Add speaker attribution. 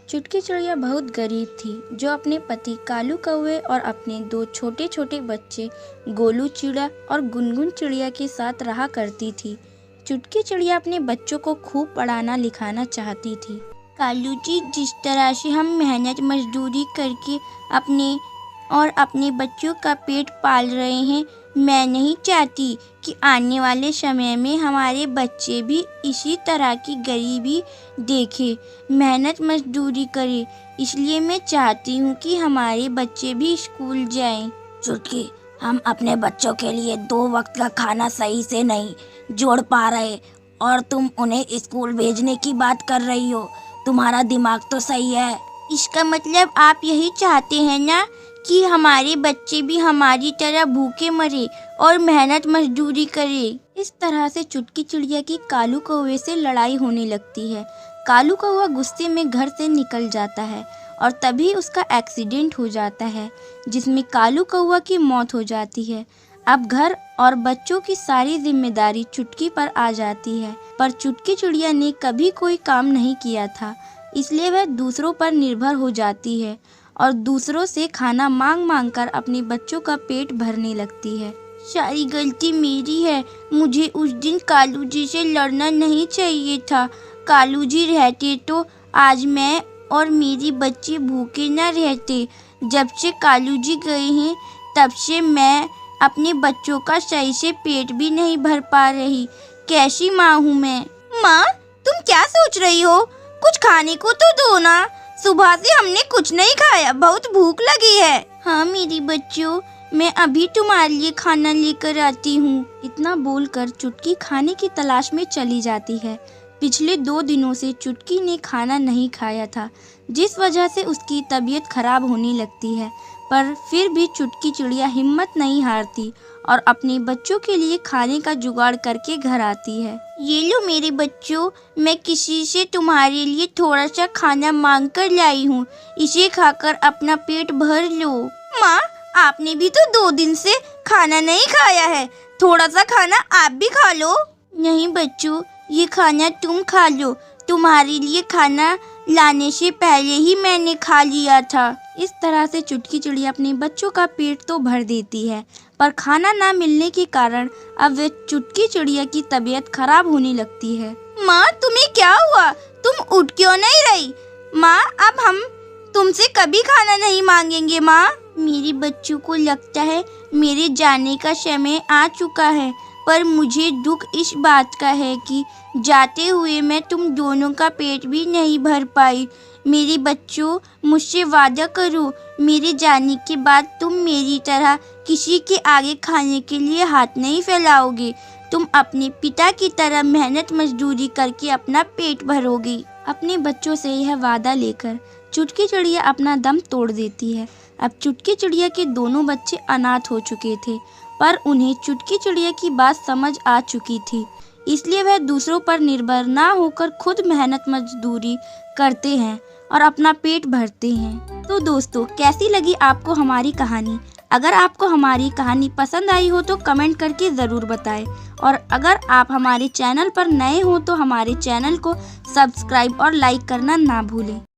Speaker 1: चुटकी चिड़िया बहुत गरीब थी जो अपने पति कालू कौवे और अपने दो छोटे छोटे बच्चे गोलू चिड़िया और गुनगुन चिड़िया के साथ रहा करती थी। चुटकी चिड़िया अपने बच्चों को खूब पढ़ाना लिखाना चाहती थी। कालू जी, जिस तरह से हम मेहनत मजदूरी करके अपने और अपने बच्चों का पेट पाल रहे हैं, मैं नहीं चाहती कि आने वाले समय में हमारे बच्चे भी इसी तरह की गरीबी देखें, मेहनत मजदूरी करें। इसलिए मैं चाहती हूँ कि हमारे बच्चे भी स्कूल जाएं।
Speaker 2: चुटकी, हम अपने बच्चों के लिए 2 वक्त का खाना सही से नहीं जोड़ पा रहे और तुम उन्हें स्कूल भेजने की बात कर रही हो। तुम्हारा दिमाग तो सही है।
Speaker 1: इसका मतलब आप यही चाहते हैं ना कि हमारे बच्चे भी हमारी तरह भूखे मरे और मेहनत मजदूरी करे। इस तरह से चुटकी चिड़िया की कालू कौवे से लड़ाई होने लगती है। कालू कौवा गुस्से में घर से निकल जाता है और तभी उसका एक्सीडेंट हो जाता है जिसमें कालू कौवा की मौत हो जाती है। अब घर और बच्चों की सारी जिम्मेदारी चुटकी पर आ जाती है, पर चुटकी चिड़िया ने कभी कोई काम नहीं किया था, इसलिए वह दूसरों पर निर्भर हो जाती है और दूसरों से खाना मांग मांग कर अपने बच्चों का पेट भरने लगती है। सारी गलती मेरी है। मुझे उस दिन कालू जी से लड़ना नहीं चाहिए था। कालू जी रहते तो आज मैं और मेरी बच्चे भूखे न रहते। जब से कालू जी गए हैं तब से मैं अपने बच्चों का सही से पेट भी नहीं भर पा रही। कैसी माँ हूँ मैं। माँ, तुम क्या सोच रही हो? कुछ खाने को तो दो ना। सुबह से हमने कुछ नहीं खाया, बहुत भूख लगी है। हाँ मेरी बच्चों, मैं अभी तुम्हारे लिए खाना लेकर आती हूँ। इतना बोलकर चुटकी खाने की तलाश में चली जाती है। पिछले 2 दिनों से चुटकी ने खाना नहीं खाया था, जिस वजह से उसकी तबीयत खराब होने लगती है, पर फिर भी चुटकी चिड़िया हिम्मत नहीं हारती और अपने बच्चों के लिए खाने का जुगाड़ करके घर आती है। ये लो मेरे बच्चों, मैं किसी से तुम्हारे लिए थोड़ा सा खाना मांग कर लाई हूँ, इसे खाकर अपना पेट भर लो। माँ, आपने भी तो 2 दिन से खाना नहीं खाया है, थोड़ा सा खाना आप भी खा लो। नहीं बच्चों, ये खाना तुम खा लो, तुम्हारे लिए खाना लाने से पहले ही मैंने खा लिया था। इस तरह से चुटकी चिड़िया अपने बच्चों का पेट तो भर देती है, पर खाना ना मिलने के कारण अब वे चुटकी चिड़िया की तबीयत खराब होने लगती है। माँ, तुम्हें क्या हुआ? तुम उठ क्यों नहीं रही? माँ, अब हम तुमसे कभी खाना नहीं मांगेंगे। माँ, मेरे बच्चों को लगता है मेरे जाने का समय आ चुका है, पर मुझे दुख इस बात का है कि जाते हुए मैं तुम दोनों का पेट भी नहीं भर पाई। मेरे बच्चों, मुझसे वादा करो, मेरे जाने के बाद तुम मेरी तरह किसी के आगे खाने के लिए हाथ नहीं फैलाओगे। तुम अपने पिता की तरह मेहनत मजदूरी करके अपना पेट भरोगी। अपने बच्चों से यह वादा लेकर चुटकी चिड़िया अपना दम तोड़ देती है। अब चुटकी चिड़िया के दोनों बच्चे अनाथ हो चुके थे, पर उन्हें चुटकी चिड़िया की बात समझ आ चुकी थी, इसलिए वह दूसरों पर निर्भर ना होकर खुद मेहनत मजदूरी करते हैं और अपना पेट भरते हैं। तो दोस्तों, कैसी लगी आपको हमारी कहानी? अगर आपको हमारी कहानी पसंद आई हो तो कमेंट करके ज़रूर बताएं, और अगर आप हमारे चैनल पर नए हो तो हमारे चैनल को सब्सक्राइब और लाइक करना ना भूलें।